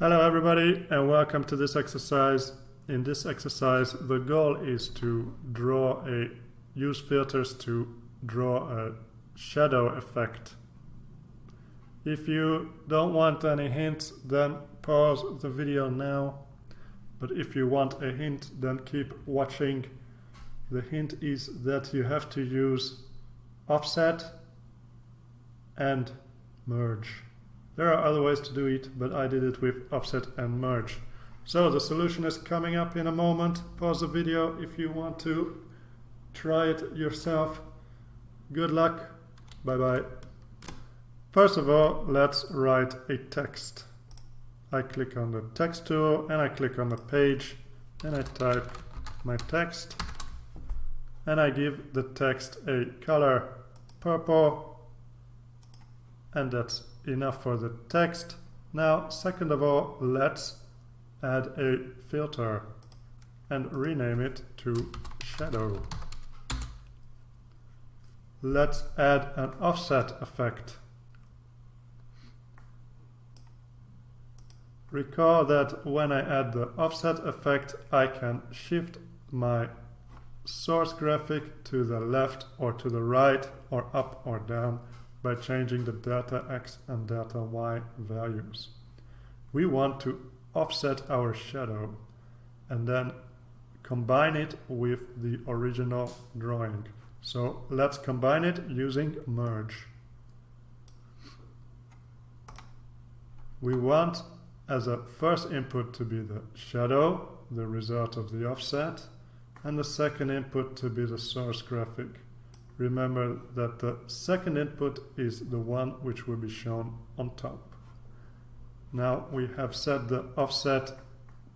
Hello everybody and welcome to this exercise. In this exercise the goal is to use filters to draw a shadow effect. If you don't want any hints, then pause the video now, but if you want a hint, then keep watching. The hint is that you have to use offset and merge. There are other ways to do it, but I did it with offset and merge. So the solution is coming up in a moment. Pause the video if you want to try it yourself. Good luck. Bye bye. First of all, let's write a text. I click on the text tool and I click on the page and I type my text and I give the text a color purple, and that's enough for the text. Now, second of all, let's add a filter and rename it to shadow. Let's add an offset effect. Recall that when I add the offset effect, I can shift my source graphic to the left or to the right or up or down by changing the delta x and delta y values. We want to offset our shadow and then combine it with the original drawing. So let's combine it using merge. We want as a first input to be the shadow, the result of the offset, and the second input to be the source graphic. Remember that the second input is the one which will be shown on top. Now we have set the offset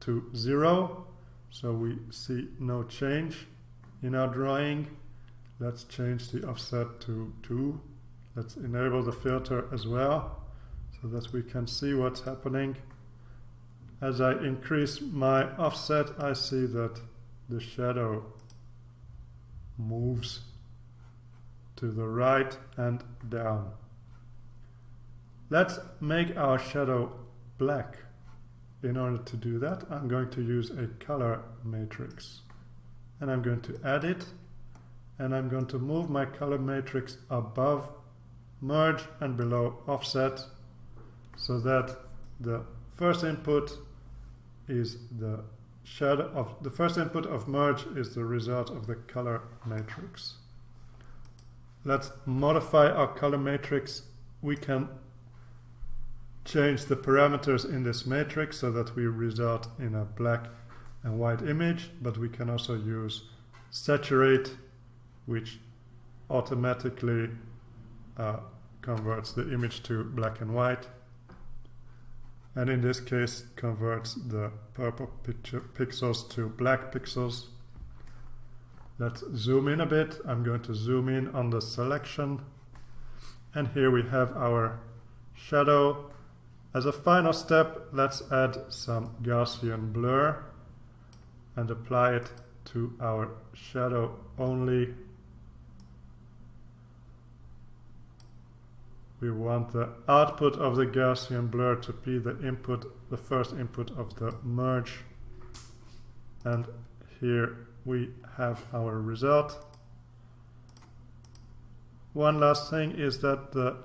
to 0, so we see no change in our drawing. Let's change the offset to 2. Let's enable the filter as well so that we can see what's happening. As I increase my offset, I see that the shadow moves to the right and down. Let's make our shadow black. In order to do that, I'm going to use a color matrix. And I'm going to add it, and I'm going to move my color matrix above merge and below offset so that the first input is the shadow of the first input of merge is the result of the color matrix. Let's modify our color matrix. We can change the parameters in this matrix so that we result in a black and white image, but we can also use saturate, which automatically converts the image to black and white, and in this case converts the purple pixels to black pixels. Let's zoom in a bit. I'm going to zoom in on the selection, and here we have our shadow. As a final step, let's add some Gaussian blur and apply it to our shadow only. We want the output of the Gaussian blur to be the first input of the merge, and here we have our result. One last thing is that the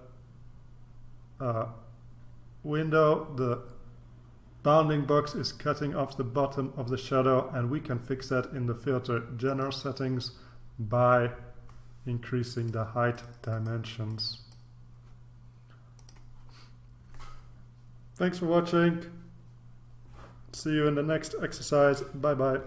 the bounding box is cutting off the bottom of the shadow, and we can fix that in the filter general settings by increasing the height dimensions. Thanks for watching. See you in the next exercise. Bye bye.